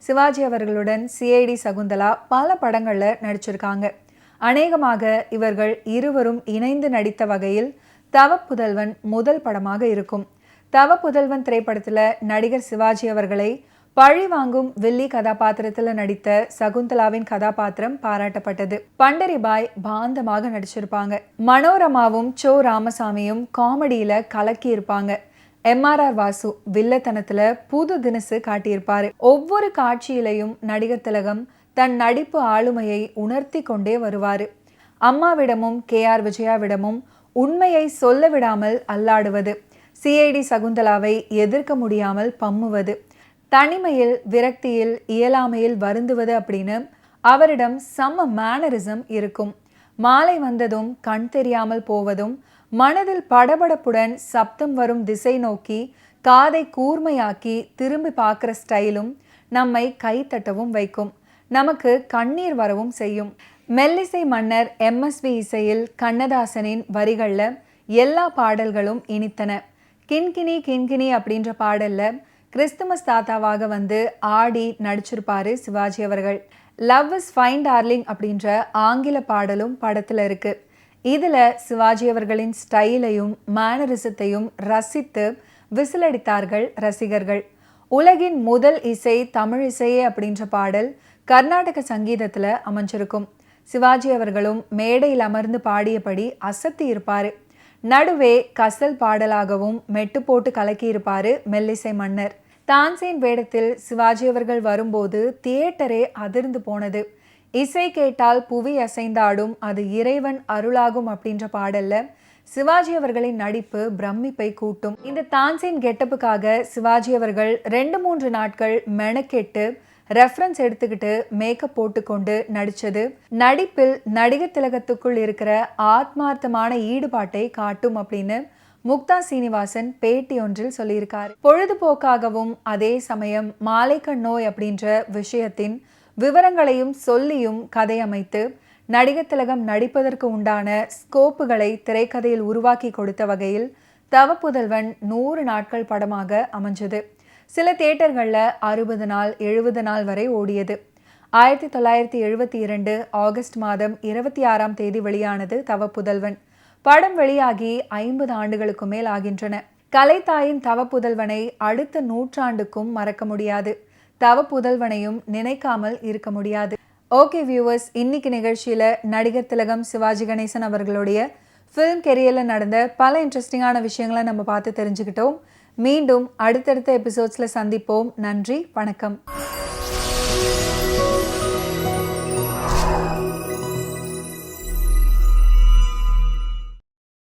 சிவாஜி அவர்களுடன் சிஐடி சகுந்தலா பல படங்களில் நடிச்சிருக்காங்க. அநேகமாக இவர்கள் இருவரும் இணைந்து நடித்த வகையில் தவப்புதல்வன் முதல் படமாக இருக்கும். தவப்புதல்வன் திரைப்படத்தில் நடிகர் சிவாஜி அவர்களை பழி வாங்கும் வில்லி கதாபாத்திரத்தில் நடித்த சகுந்தலாவின் கதாபாத்திரம் பாராட்டப்பட்டது. பண்டரிபாய் பாந்தமாக நடிச்சிருப்பாங்க. மனோரமாவும் சோ ராமசாமியும் காமெடியில கலக்கி இருப்பாங்க. MRR வாசு வில்லத்தனத்துல புது தினசு காட்டியிருப்பாரு. ஒவ்வொரு காட்சியிலையும் நடிகர் திலகம் தன் நடிப்பு ஆளுமையை உணர்த்தி கொண்டே வருவாரு. அம்மாவிடமும் KR விஜயாவிடமும் உண்மையை சொல்ல விடாமல் அல்லாடுவது, சிஐடி சகுந்தலாவை எதிர்க்க முடியாமல் பம்முவது, தனிமையில் விரக்தியில் இயலாமையில் வருந்துவது அப்படின்னு அவரிடம் செம்ம மேனரிசம் இருக்கும். மாலை வந்ததும் கண் தெரியாமல் போவதும், மனதில் படபடப்புடன் சப்தம் வரும் திசை நோக்கி காதை கூர்மையாக்கி திரும்பி பார்க்குற ஸ்டைலும் நம்மை கைத்தட்டவும் வைக்கும், நமக்கு கண்ணீர் வரவும் செய்யும். மெல்லிசை மன்னர் MSV இசையில் கண்ணதாசனின் வரிகளில் எல்லா பாடல்களும் இனித்தன. கின்கினி கின்கினி அப்படின்ற பாடல்ல கிறிஸ்துமஸ் தாத்தாவாக வந்து ஆடி நடிச்சிருப்பாரு சிவாஜி அவர்கள். லவ் இஸ் ஃபைன் டார்லிங் அப்படின்ற ஆங்கில பாடலும் படத்தில் இருக்கு. இதில் சிவாஜி அவர்களின் ஸ்டைலையும் மேனரிசத்தையும் ரசித்து விசிலடித்தார்கள் ரசிகர்கள். உலகின் முதல் இசை தமிழ் இசையே அப்படின்ற பாடல் கர்நாடக சங்கீதத்தில் அமைஞ்சிருக்கும். சிவாஜி அவர்களும் மேடையில் அமர்ந்து பாடியபடி அசத்தி இருப்பார். நடுவே கசல் பாடலாகவும் மெட்டு போட்டு கலக்கியிருப்பாரு மெல்லிசை மன்னர். தான்சேன் வேடத்தில் சிவாஜி அவர்கள் வரும்போது தியேட்டரே அதிர்ந்து போனது. இசை கேட்டால் புவி அசைந்தாடும், அது இறைவன் அருளாகும் அப்படின்ற பாடல்ல சிவாஜி அவர்களின் நடிப்பு பிரமிப்பை கூட்டும். இந்த தான்சேன் கெட்டப்புக்காக சிவாஜி அவர்கள் 2-3 நாட்கள் மெனக்கெட்டு ரெஃபரன்ஸ் எடுத்துக்கிட்டு மேக்கப் போட்டுக்கொண்டு நடிச்சது நடிப்பில் நடிகர் திலகத்துக்குள் இருக்கிற ஆத்மார்த்தமான ஈடுபாட்டை காட்டும் அப்படின்னு முக்தா சீனிவாசன் பேட்டி ஒன்றில் சொல்லியிருக்காரு. பொழுதுபோக்காகவும் அதே சமயம் மாலைக்கண் நோய் அப்படின்ற விஷயத்தின் விவரங்களையும் சொல்லியும் கதையமைத்து நடிகர் திலகம் நடிப்பதற்கு உண்டான ஸ்கோப்புகளை திரைக்கதையில் உருவாக்கி கொடுத்த வகையில் தவப்புதல்வன் 100 நாட்கள் படமாக அமைஞ்சது. சில தியேட்டர்களில் 60 நாள் 70 நாள் வரை ஓடியது. 1972 ஆகஸ்ட் மாதம் 26ஆம் தேதி வெளியானது தவப்புதல்வன். படம் வெளியாகி 50 ஆண்டுகளுக்கு மேல் ஆகின்றன. கலைத்தாயின் தவப்புதல்வனை அடுத்த நூற்றாண்டுக்கும் மறக்க முடியாது. தவப்புதல்வனையும் நினைக்காமல் இருக்க முடியாது. ஓகே வியூவர்ஸ், இன்னைக்கு நிகழ்ச்சியில நடிகர் திலகம் சிவாஜி கணேசன் அவர்களுடைய ஃபிலிம் கெரியரில் நடந்த பல இன்ட்ரெஸ்டிங்கான விஷயங்களை நம்ம பார்த்து தெரிஞ்சுக்கிட்டோம். மீண்டும் அடுத்தடுத்த எபிசோட்ஸில் சந்திப்போம். நன்றி, வணக்கம்.